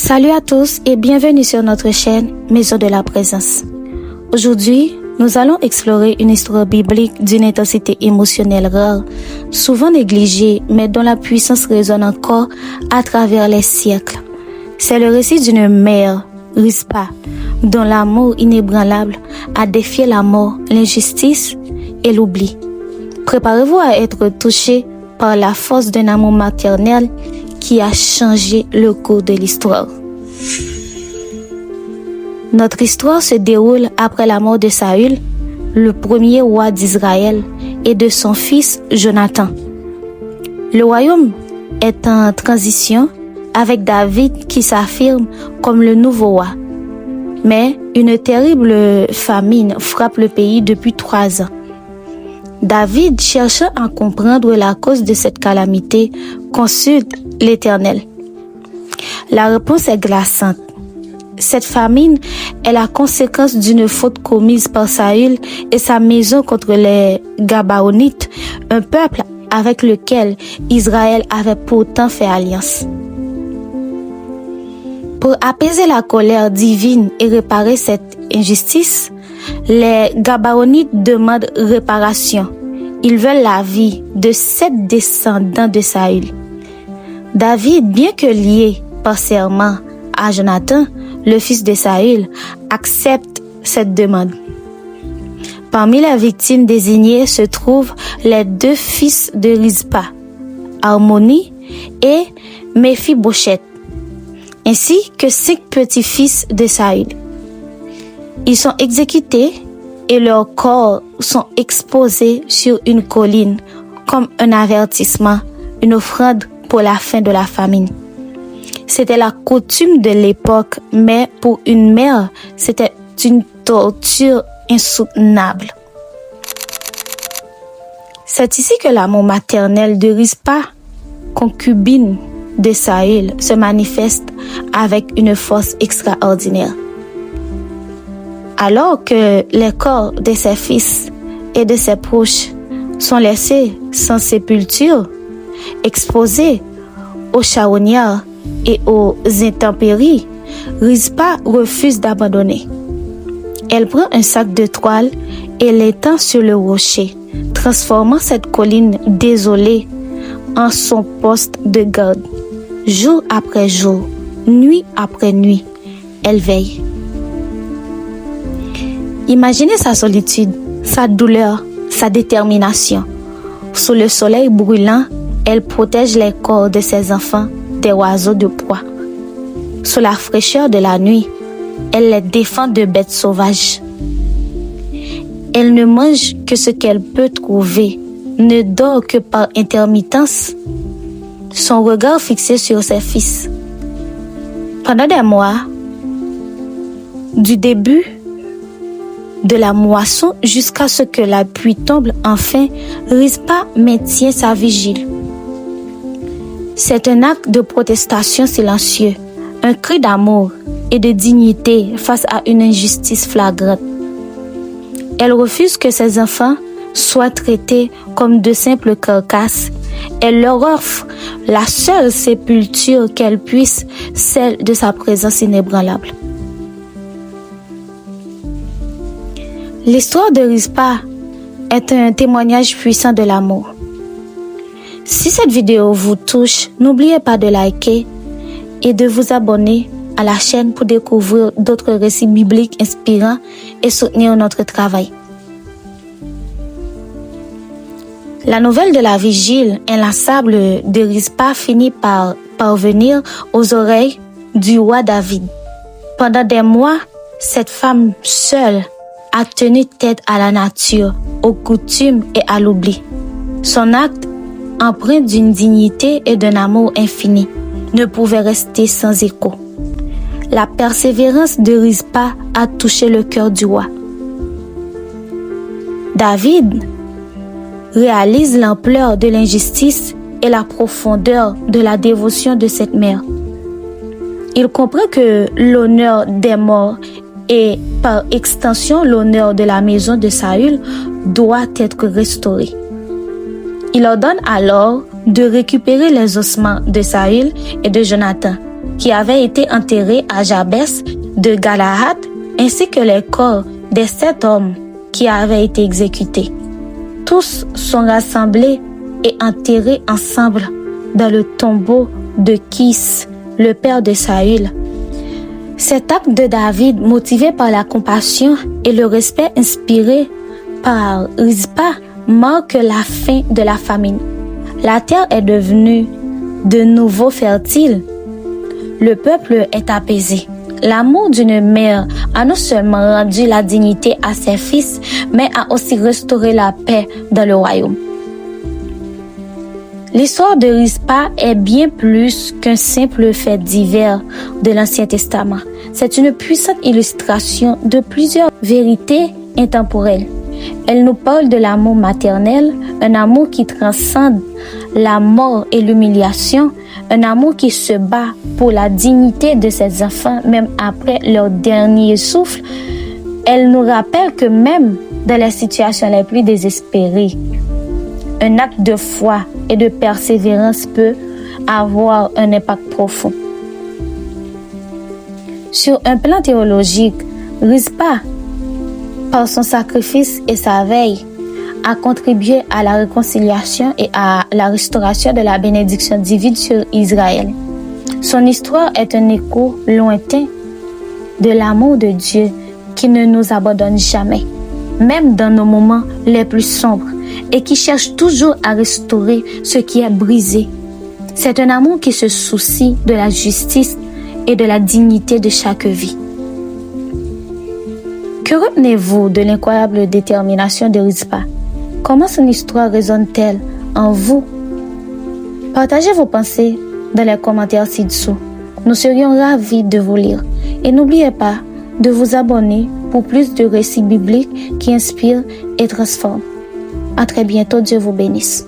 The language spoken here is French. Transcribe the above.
Salut à tous et bienvenue sur notre chaîne Maison de la Présence. Aujourd'hui, nous allons explorer une histoire biblique d'une intensité émotionnelle rare, souvent négligée, mais dont la puissance résonne encore à travers les siècles. C'est le récit d'une mère, Rizpa, dont l'amour inébranlable a défié la mort, l'injustice et l'oubli. Préparez-vous à être touchés par la force d'un amour maternel qui a changé le cours de l'histoire. Notre histoire se déroule après la mort de Saül, le premier roi d'Israël, et de son fils Jonathan. Le royaume est en transition avec David qui s'affirme comme le nouveau roi. Mais une terrible famine frappe le pays depuis 3 ans. David, cherchant à comprendre la cause de cette calamité, consulte l'Éternel. La réponse est glaçante. Cette famine est la conséquence d'une faute commise par Saül et sa maison contre les Gabaonites, un peuple avec lequel Israël avait pourtant fait alliance. Pour apaiser la colère divine et réparer cette injustice, les Gabaonites demandent réparation. Ils veulent la vie de 7 descendants de Saül. David, bien que lié par serment à Jonathan, le fils de Saül, accepte cette demande. Parmi les victimes désignées se trouvent les 2 fils de Rizpa, Harmonie et Méphibosheth, ainsi que 5 petits-fils de Saül. Ils sont exécutés et leurs corps sont exposés sur une colline comme un avertissement, une offrande pour la fin de la famine. C'était la coutume de l'époque, mais pour une mère, c'était une torture insoutenable. C'est ici que l'amour maternel de Rizpa, concubine de Saül, se manifeste avec une force extraordinaire. Alors que les corps de ses fils et de ses proches sont laissés sans sépulture, exposés aux charognards et aux intempéries, Rizpa refuse d'abandonner. Elle prend un sac de toile et l'étend sur le rocher, transformant cette colline désolée en son poste de garde. Jour après jour, nuit après nuit, elle veille. Imaginez sa solitude, sa douleur, sa détermination. Sous le soleil brûlant, elle protège les corps de ses enfants des oiseaux de proie. Sous la fraîcheur de la nuit, elle les défend de bêtes sauvages. Elle ne mange que ce qu'elle peut trouver, ne dort que par intermittence, son regard fixé sur ses fils. Pendant des mois, du début de la moisson jusqu'à ce que la pluie tombe enfin, Rizpa maintient sa vigile. C'est un acte de protestation silencieux, un cri d'amour et de dignité face à une injustice flagrante. Elle refuse que ses enfants soient traités comme de simples carcasses. Elle leur offre la seule sépulture qu'elle puisse, celle de sa présence inébranlable. L'histoire de Rizpa est un témoignage puissant de l'amour. Si cette vidéo vous touche, n'oubliez pas de liker et de vous abonner à la chaîne pour découvrir d'autres récits bibliques inspirants et soutenir notre travail. La nouvelle de la vigile inlassable de Rizpa finit par parvenir aux oreilles du roi David. Pendant des mois, cette femme seule a tenu tête à la nature, aux coutumes et à l'oubli. Son acte, empreint d'une dignité et d'un amour infini, ne pouvait rester sans écho. La persévérance de Rizpa a touché le cœur du roi. David réalise l'ampleur de l'injustice et la profondeur de la dévotion de cette mère. Il comprend que l'honneur des morts et par extension l'honneur de la maison de Saül doit être restauré. Il ordonne alors de récupérer les ossements de Saül et de Jonathan, qui avaient été enterrés à Jabès de Galahad, ainsi que les corps des 7 hommes qui avaient été exécutés. Tous sont rassemblés et enterrés ensemble dans le tombeau de Kis, le père de Saül. Cet acte de David, motivé par la compassion et le respect inspiré par Rizpa, marque la fin de la famine. La terre est devenue de nouveau fertile. Le peuple est apaisé. L'amour d'une mère a non seulement rendu la dignité à ses fils, mais a aussi restauré la paix dans le royaume. L'histoire de Rizpa est bien plus qu'un simple fait divers de l'Ancien Testament. C'est une puissante illustration de plusieurs vérités intemporelles. Elle nous parle de l'amour maternel, un amour qui transcende la mort et l'humiliation, un amour qui se bat pour la dignité de ses enfants même après leur dernier souffle. Elle nous rappelle que même dans les situations les plus désespérées, un acte de foi et de persévérance peut avoir un impact profond. Sur un plan théologique, Rizpa, par son sacrifice et sa veille, a contribué à la réconciliation et à la restauration de la bénédiction divine sur Israël. Son histoire est un écho lointain de l'amour de Dieu qui ne nous abandonne jamais, même dans nos moments les plus sombres, et qui cherche toujours à restaurer ce qui est brisé. C'est un amour qui se soucie de la justice et de la dignité de chaque vie. Que retenez-vous de l'incroyable détermination de Rizpa? Comment son histoire résonne-t-elle en vous? Partagez vos pensées dans les commentaires ci-dessous. Nous serions ravis de vous lire. Et n'oubliez pas de vous abonner pour plus de récits bibliques qui inspirent et transforment. À très bientôt, Dieu vous bénisse.